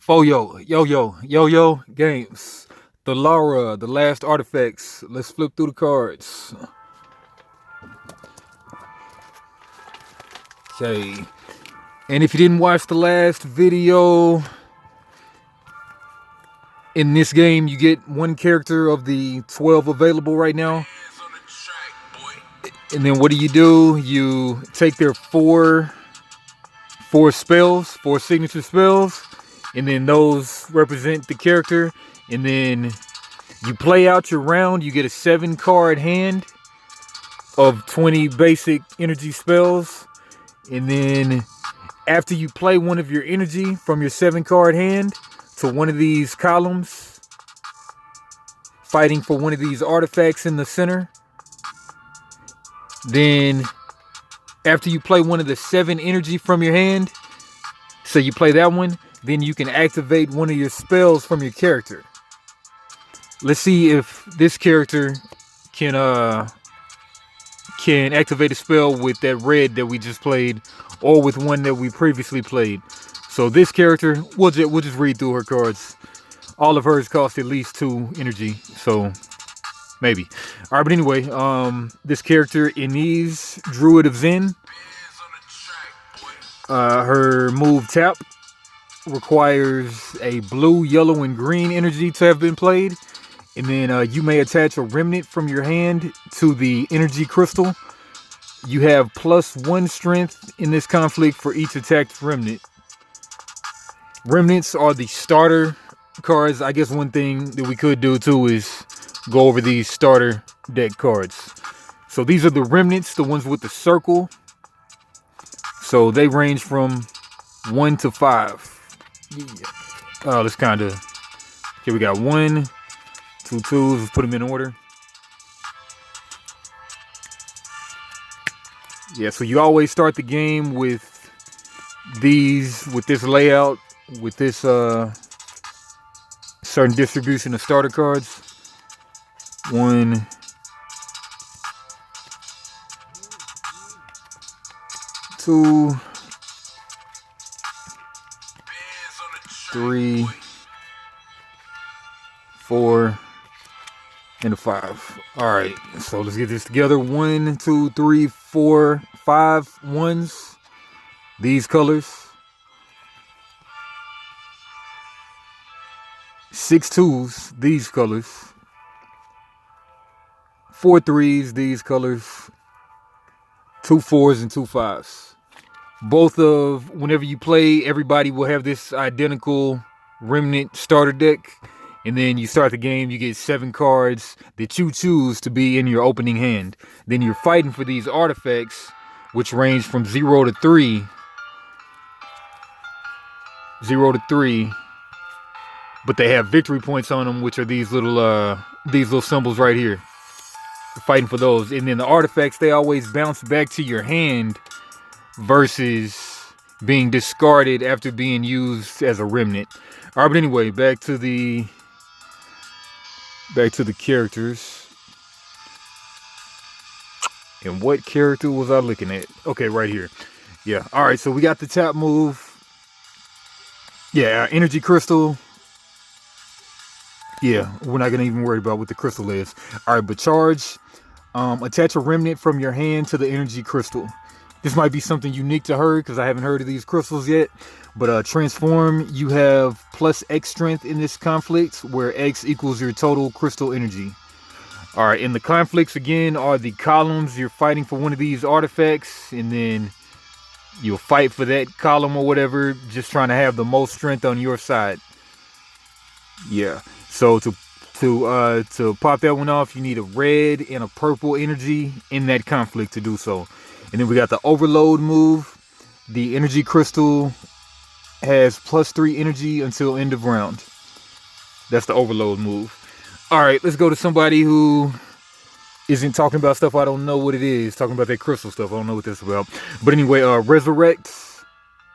Yo games. Thalara, the last artifacts. Let's flip through the cards. Okay. And if you didn't watch the last video, in this game you get one character of the 12 available right now. And then what do? You take their four spells, four signature spells, and then those represent the character. And then you play out your round. You get a 7-card hand of 20 basic energy spells. And then after you play one of your energy from your 7-card hand to one of these columns, fighting for one of these artifacts in the center, then after you play one of the 7 energy from your hand, so you play that one, then you can activate one of your spells from your character. Let's see if this character can activate a spell with that red that we just played, or with one that we previously played. So this character, we'll just read through her cards. All of hers cost at least 2 energy, so maybe. All right, but anyway, this character, Inez, Druid of Zen. Her move tap requires a blue, yellow, and green energy to have been played. And then you may attach a remnant from your hand to the energy crystal. You have +1 strength in this conflict for each attacked remnant. Remnants are the starter cards. I guess one thing that we could do too is go over these starter deck cards. So these are the remnants, the ones with the circle. So they range from 1 to 5. Yeah. Oh, let's kind of... Okay, we got 1, 2 twos. Let's put them in order. Yeah, so you always start the game with these, with this layout, with this certain distribution of starter cards. 1, 2, 3, 4, and a 5. All right, so let's get this together. 1, 2, 3, 4, 5 ones. These colors. 6 twos. These colors. 4 threes. These colors. 2 4s and 2 5s. Both of, whenever you play, everybody will have this identical remnant starter deck. And then you start the game, you get 7 cards that you choose to be in your opening hand. Then you're fighting for these artifacts, which range from 0 to 3. 0 to 3. But they have victory points on them, which are these little symbols right here. You're fighting for those. And then the artifacts, they always bounce back to your hand versus being discarded after being used as a remnant. All right, but anyway, back to the characters. And what character was I looking at? Okay, right here. Yeah, all right, so we got the tap move. Yeah, energy crystal. Yeah, we're not gonna even worry about what the crystal is. All right, but charge. Attach a remnant from your hand to the energy crystal. This might be something unique to her because I haven't heard of these crystals yet. But transform, you have +X strength in this conflict, where X equals your total crystal energy. All right, and the conflicts again are the columns. You're fighting for one of these artifacts, and then you'll fight for that column or whatever, just trying to have the most strength on your side. Yeah, so to pop that one off, you need a red and a purple energy in that conflict to do so. And then we got the overload move. The energy crystal has +3 energy until end of round. That's the overload move. All right, let's go to somebody who isn't talking about stuff I don't know what it is. Talking about that crystal stuff. I don't know what that's about. But anyway, Resurrect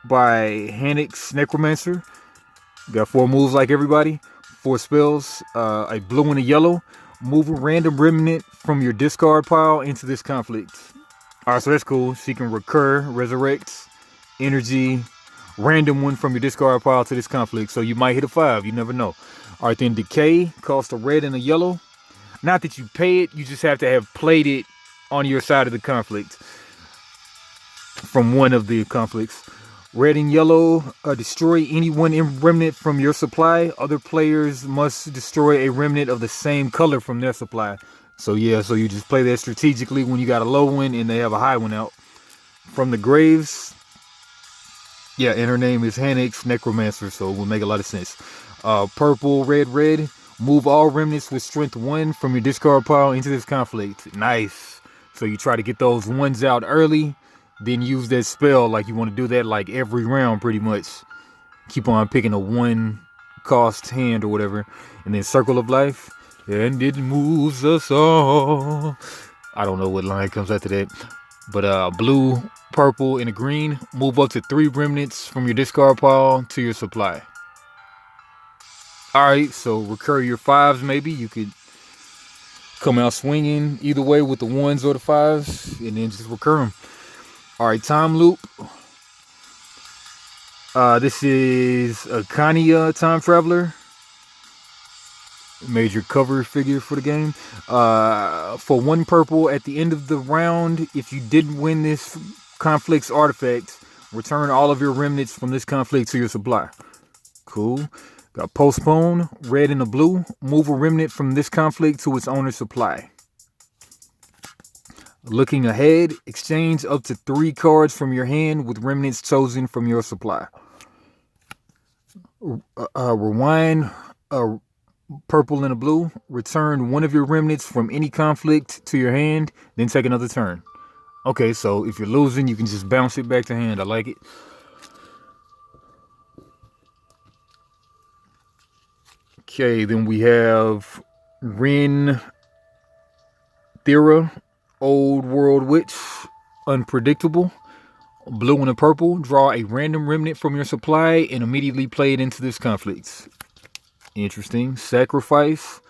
by Hanix Necromancer. Got 4 moves like everybody. 4 spells. A blue and a yellow. Move a random remnant from your discard pile into this conflict. All right, so that's cool. She can recur, resurrect, energy, random one from your discard pile to this conflict. So you might hit a 5. You never know. All right, then decay costs a red and a yellow. Not that you pay it. You just have to have played it on your side of the conflict. From one of the conflicts. Red and yellow, destroy any one remnant from your supply. Other players must destroy a remnant of the same color from their supply. So yeah, so you just play that strategically when you got a low one and they have a high one out. From the graves, yeah, and her name is Hanix Necromancer, so it will make a lot of sense. Purple, red, red. Move all remnants with strength 1 from your discard pile into this conflict. Nice. So you try to get those ones out early. Then use that spell like you want to do that like every round pretty much. Keep on picking a 1 cost hand or whatever. And then Circle of Life. And it moves us all. I don't know what line comes after that. But blue, purple, and a green. Move up to 3 remnants from your discard pile to your supply. Alright, so recur your 5s maybe. You could come out swinging either way with the 1s or the 5s. And then just recur them. Alright, time loop. This is a Kania time traveler. Major cover figure for the game. For 1 purple at the end of the round, if you didn't win this conflict's artifact, return all of your remnants from this conflict to your supply. Cool. Got postpone, red and a blue. Move a remnant from this conflict to its owner's supply. Looking ahead, exchange up to 3 cards from your hand with remnants chosen from your supply. Rewind, purple and a blue. Return 1 of your remnants from any conflict to your hand, then take another turn. Okay, so if you're losing, you can just bounce it back to hand. I like it. Okay, then we have Rin Thera. Old World Witch, unpredictable. Blue and a purple. Draw a random remnant from your supply and immediately play it into this conflict. Interesting. Sacrifice.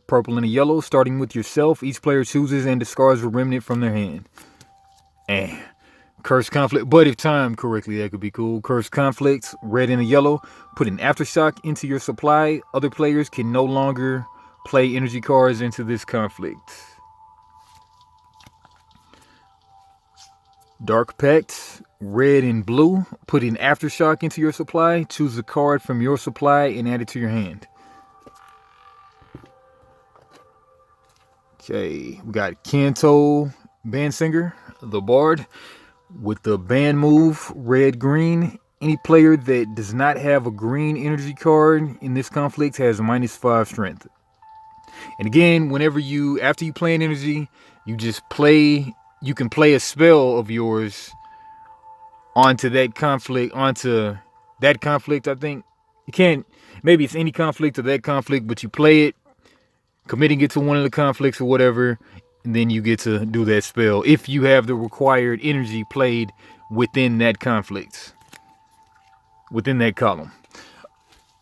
Purple and a yellow. Starting with yourself, each player chooses and discards a remnant from their hand. Curse conflict. But if timed correctly, that could be cool. Curse conflict. Red and a yellow. Put an aftershock into your supply. Other players can no longer play energy cards into this conflict. Dark Pact, red and blue. Put an aftershock into your supply. Choose a card from your supply and add it to your hand. Okay, we got Kanto Bandsinger, the Bard. With the band move, red, green. Any player that does not have a green energy card in this conflict has a -5 strength. And again, after you play an energy, you can play a spell of yours onto that conflict, I think. You can't, maybe it's any conflict or that conflict, but you play it, committing it to one of the conflicts or whatever, and then you get to do that spell if you have the required energy played within that conflict, within that column.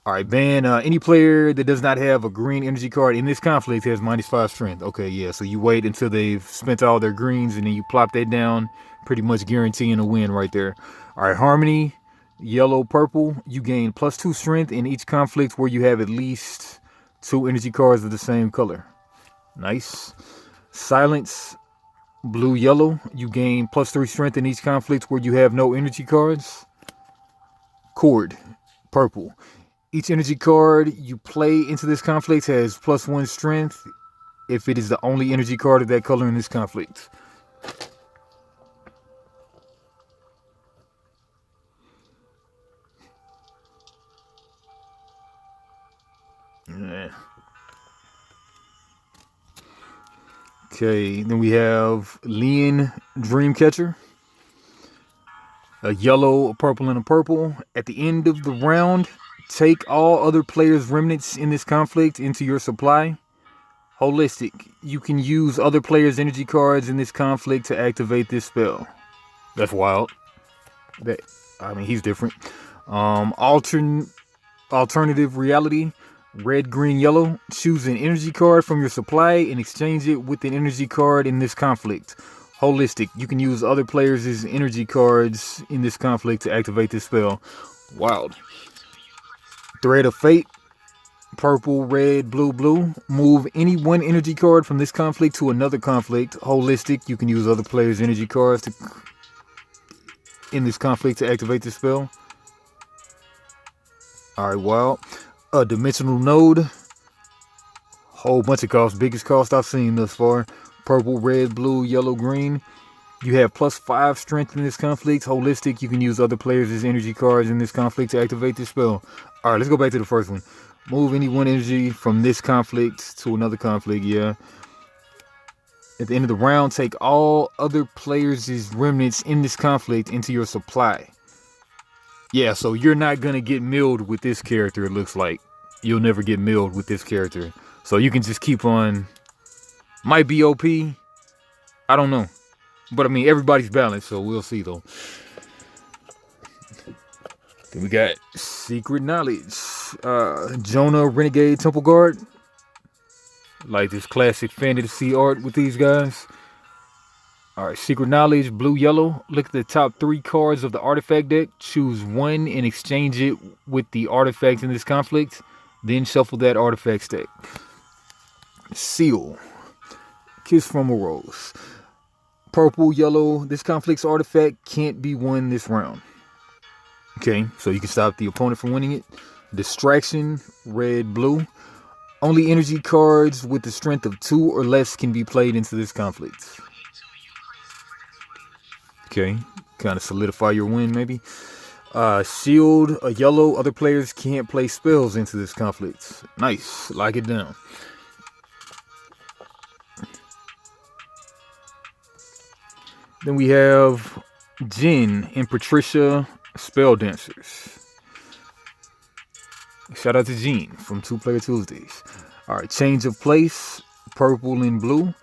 All right, ban any player that does not have a green energy card in this conflict has -5 strength. Okay, yeah, so you wait until they've spent all their greens and then you plop that down, pretty much guaranteeing a win right there. All right, Harmony, yellow, purple. You gain +2 strength in each conflict where you have at least 2 energy cards of the same color. Nice. Silence, blue, yellow. You gain +3 strength in each conflict where you have no energy cards. Cord, purple. Each energy card you play into this conflict has +1 strength if it is the only energy card of that color in this conflict. Okay, then we have Lian Dreamcatcher. A yellow, a purple, and a purple. At the end of the round, take all other players' remnants in this conflict into your supply. Holistic. You can use other players' energy cards in this conflict to activate this spell. That's wild. He's different. Alternative reality. Red, green, yellow. Choose an energy card from your supply and exchange it with an energy card in this conflict. Holistic. You can use other players' energy cards in this conflict to activate this spell. Wild. Thread of Fate. Purple, red, blue, blue. Move any one energy card from this conflict to another conflict. Holistic. You can use other players' energy cards in this conflict to activate the spell. Alright, wild. A dimensional node. Whole bunch of costs. Biggest cost I've seen thus far. Purple, red, blue, yellow, green. You have +5 strength in this conflict. Holistic. You can use other players' energy cards in this conflict to activate this spell. Alright, let's go back to the first one. Move any one energy from this conflict to another conflict, yeah. At the end of the round, take all other players' remnants in this conflict into your supply. Yeah, so you're not going to get milled with this character, it looks like. You'll never get milled with this character. So you can just keep on. Might be OP. I don't know. But I mean, everybody's balanced, so we'll see though. Then we got Secret Knowledge. Jonah Renegade Temple Guard. Like this classic fantasy art with these guys. Alright, Secret Knowledge, blue, yellow. Look at the top 3 cards of the artifact deck. Choose one and exchange it with the artifacts in this conflict. Then shuffle that artifact deck. Seal. Kiss from a Rose. Purple, yellow. This conflict's artifact can't be won this round. Okay, so you can stop the opponent from winning it. Distraction, red, blue. Only energy cards with the strength of 2 or less can be played into this conflict. Okay, kind of solidify your win maybe. Shield, a yellow. Other players can't play spells into this conflict. Nice, lock it down. Then we have Jen and Patricia, Spell Dancers. Shout out to Gene from 2-Player Tuesdays. Alright, change of place, purple and blue.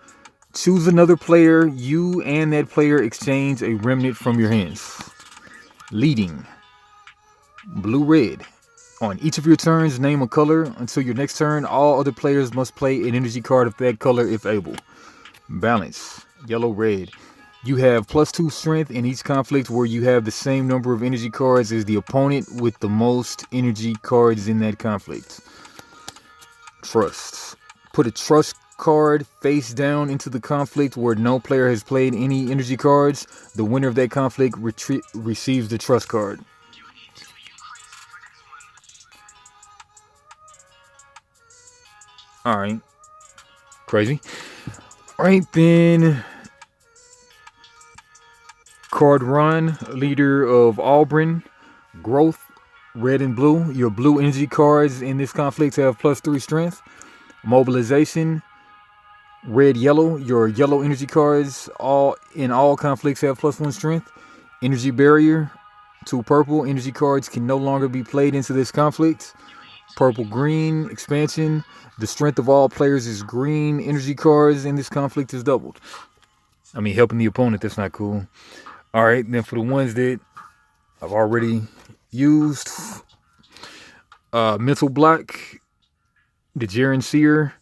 Choose another player. You and that player exchange a remnant from your hands. Leading, blue, red. On each of your turns, name a color. Until your next turn, all other players must play an energy card of that color if able. Balance, yellow, red. You have +2 strength in each conflict where you have the same number of energy cards as the opponent with the most energy cards in that conflict. Trust. Put a trust card face down into the conflict where no player has played any energy cards. The winner of that conflict receives the trust card. Alright. Crazy. Alright then. Card Run, leader of Auburn. Growth, red and blue. Your blue energy cards in this conflict have +3 strength. Mobilization, red, yellow. Your yellow energy cards in all conflicts have +1 strength. Energy Barrier, 2 purple. Energy cards can no longer be played into this conflict. Purple, green. Expansion, the strength of all players is green. Energy cards in this conflict is doubled. I mean, helping the opponent, that's not cool. Alright, then for the ones that I've already used, Mental Block, the Jaren Seer.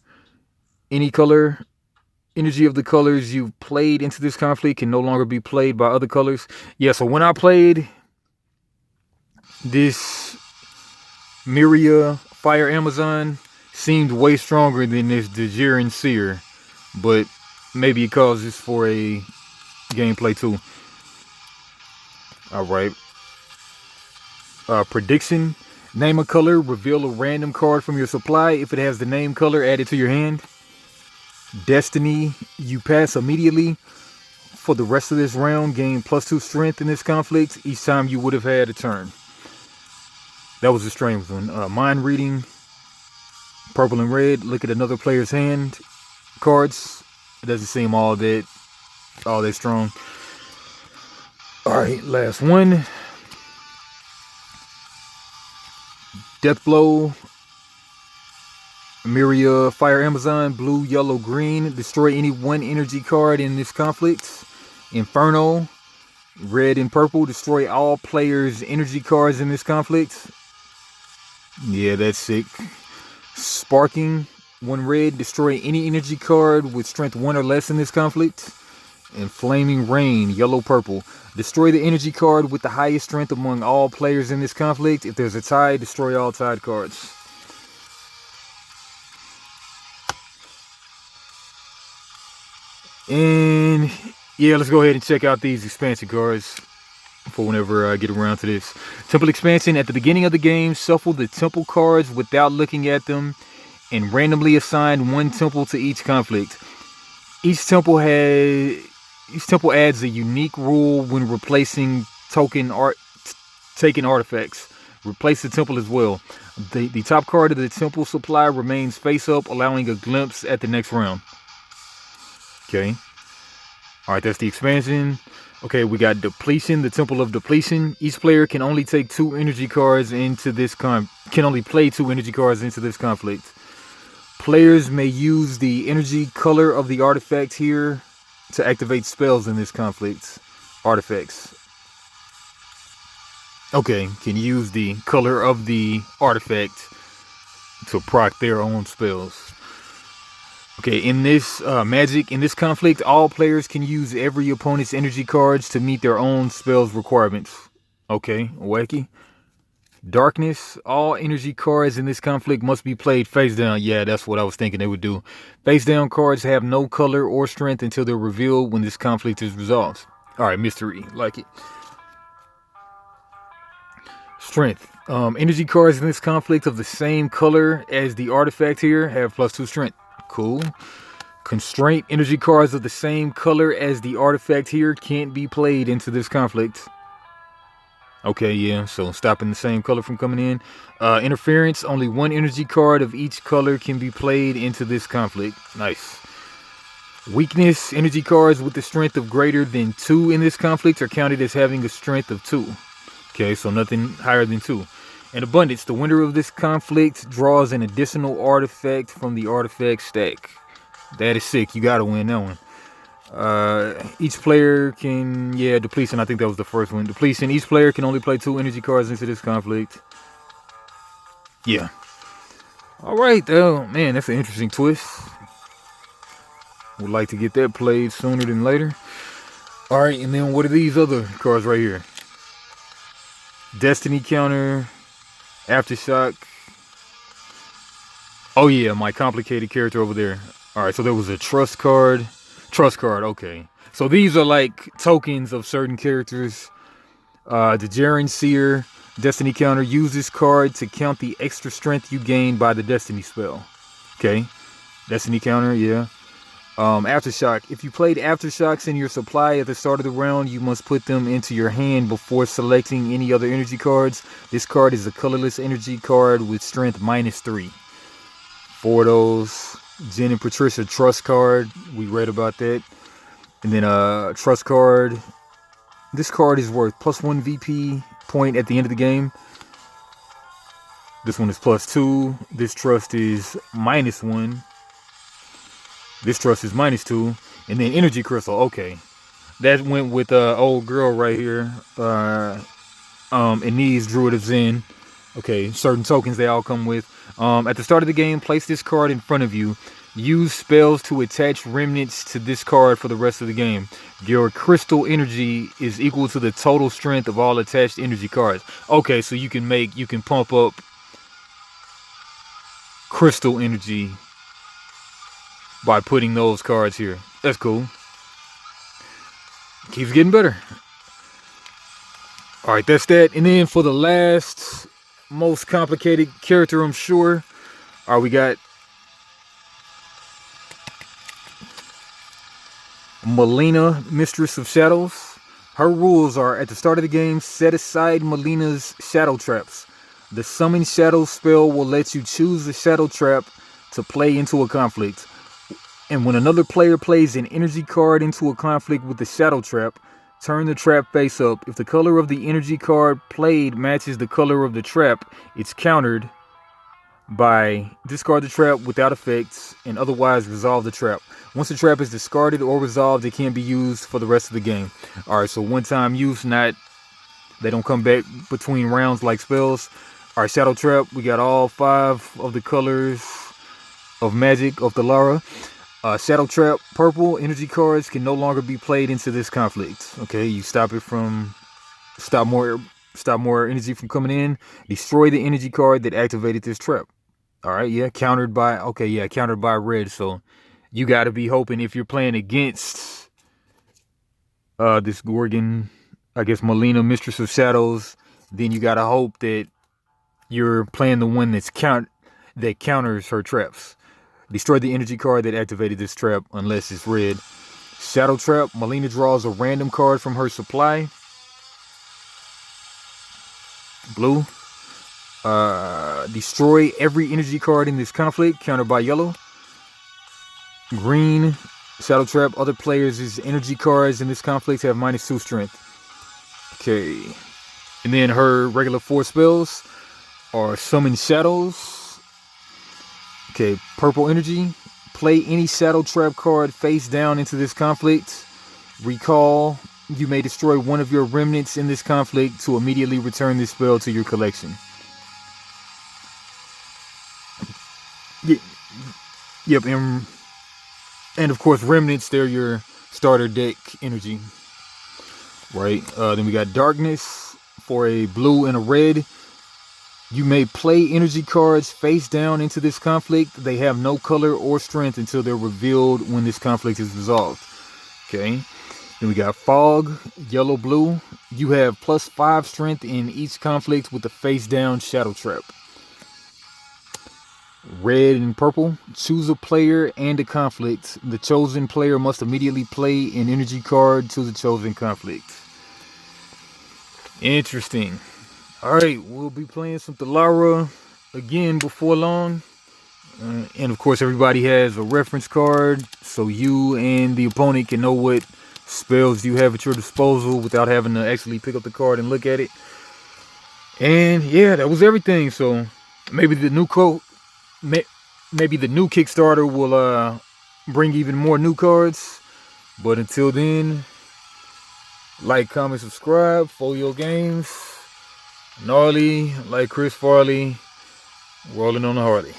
Any color, energy of the colors you've played into this conflict can no longer be played by other colors. Yeah, so when I played this Miria Fire Amazon, seemed way stronger than this Jaren Seer, but maybe because it's for a gameplay too. Alright. Prediction. Name a color. Reveal a random card from your supply. If it has the name color, add it to your hand. Destiny. You pass immediately. For the rest of this round, gain +2 strength in this conflict each time you would have had a turn. That was a strange one. Mind reading. Purple and red. Look at another player's hand cards. It doesn't seem all that strong. Alright, last one. Death Blow. Miria Fire Amazon, blue, yellow, green. Destroy any one energy card in this conflict. Inferno, red and purple. Destroy all players' energy cards in this conflict. Yeah, that's sick. Sparking, 1 red. Destroy any energy card with strength 1 or less in this conflict. And Flaming Rain, yellow, purple. Destroy the energy card with the highest strength among all players in this conflict. If there's a tie, destroy all tied cards. And yeah, let's go ahead and check out these expansion cards for whenever I get around to this. Temple expansion. At the beginning of the game, shuffle the temple cards without looking at them and randomly assign one temple to each conflict. Each temple adds a unique rule when replacing taken artifacts. Replace the temple as well. The top card of the temple supply remains face up, allowing a glimpse at the next round. Okay. Alright, that's the expansion. Okay, we got Depletion, the Temple of Depletion. Each player can only take 2 energy cards into this can only play 2 energy cards into this conflict. Players may use the energy color of the artifact here to activate spells in this conflict. Artifacts. Okay, can use the color of the artifact to proc their own spells. Okay, in this Magic, in this conflict, all players can use every opponent's energy cards to meet their own spells requirements. Okay, wacky. Darkness, all energy cards in this conflict must be played face down. Yeah, that's what I was thinking they would do. Face down cards have no color or strength until they're revealed when this conflict is resolved. Alright, mystery, like it. Strength. Energy cards in this conflict of the same color as the artifact here have +2 strength. Cool. Constraint. Energy cards of the same color as the artifact here can't be played into this conflict. Okay, yeah, so stopping the same color from coming in. Interference. Only 1 energy card of each color can be played into this conflict. Nice. Weakness. Energy cards with the strength of greater than 2 in this conflict are counted as having a strength of 2. Okay, so nothing higher than 2. And abundance. The winner of this conflict draws an additional artifact from the artifact stack. That is sick. You gotta win that one. Each player can... Yeah, Depletion. I think that was the first one. Depletion. Each player can only play 2 energy cards into this conflict. Yeah. Alright, though. Man, that's an interesting twist. Would like to get that played sooner than later. Alright, and then what are these other cards right here? Destiny counter... Aftershock. Oh yeah, my complicated character over there. Alright, so there was a trust card. Trust card, okay. So these are like tokens of certain characters. The Jaren Seer, Destiny counter. Use this card to count the extra strength you gain by the Destiny spell. Okay. Destiny counter, yeah. Aftershock. If you played Aftershocks in your supply at the start of the round, you must put them into your hand before selecting any other energy cards. This card is a colorless energy card with strength -3. 4 of those. Jen and Patricia trust card. We read about that. And then trust card. This card is worth +1 VP point at the end of the game. This one is +2. This trust is -1. This trust is -2. And then energy crystal. Okay. That went with old girl right here. Anise, Druid of Zen. Okay, certain tokens they all come with. At the start of the game, place this card in front of you. Use spells to attach remnants to this card for the rest of the game. Your crystal energy is equal to the total strength of all attached energy cards. Okay, so you can pump up crystal energy by putting those cards here. That's cool. Keeps getting better. Alright, that's that. And then for the last most complicated character, I'm sure. Alright, we got Melina, Mistress of Shadows. Her rules are: at the start of the game, set aside Melina's shadow traps. The Summon Shadow spell will let you choose a shadow trap to play into a conflict. And when another player plays an energy card into a conflict with the shadow trap, turn the trap face up. If the color of the energy card played matches the color of the trap, it's countered by discard the trap without effects and otherwise resolve the trap. Once the trap is discarded or resolved, it can't be used for the rest of the game. Alright, so one time use, they don't come back between rounds like spells. Alright, shadow trap. We got all 5 of the colors of magic of Thalara. Shadow Trap, purple energy cards can no longer be played into this conflict. Okay, you stop it from stop more energy from coming in. Destroy the energy card that activated this trap. All right, yeah, countered by countered by red. So you got to be hoping if you're playing against this Gorgon, I guess Melina, Mistress of Shadows, then you got to hope that you're playing the one that counters her traps. Destroy the energy card that activated this trap unless it's red. Shadow Trap, Melina draws a random card from her supply. Blue. Destroy every energy card in this conflict, countered by yellow. Green. Shadow Trap, other players' energy cards in this conflict have -2 strength. Okay. And then her regular 4 spells are Summon Shadows. Okay, purple energy. Play any Shadow Trap card face down into this conflict. Recall, you may destroy one of your remnants in this conflict to immediately return this spell to your collection. Yep, and of course remnants, they're your starter deck energy. Right, then we got darkness for a blue and a red. You may play energy cards face down into this conflict. They have no color or strength until they're revealed when this conflict is resolved. Okay. Then we got fog, yellow, blue. You have +5 strength in each conflict with the face down Shadow Trap. Red and purple. Choose a player and a conflict. The chosen player must immediately play an energy card to the chosen conflict. Interesting. Alright, we'll be playing some Thalara again before long. And of course, everybody has a reference card, so you and the opponent can know what spells you have at your disposal without having to actually pick up the card and look at it. And yeah, that was everything. So maybe the new Kickstarter will bring even more new cards. But until then, like, comment, subscribe, Folio Games. Gnarly, like Chris Farley, rolling on the Harley.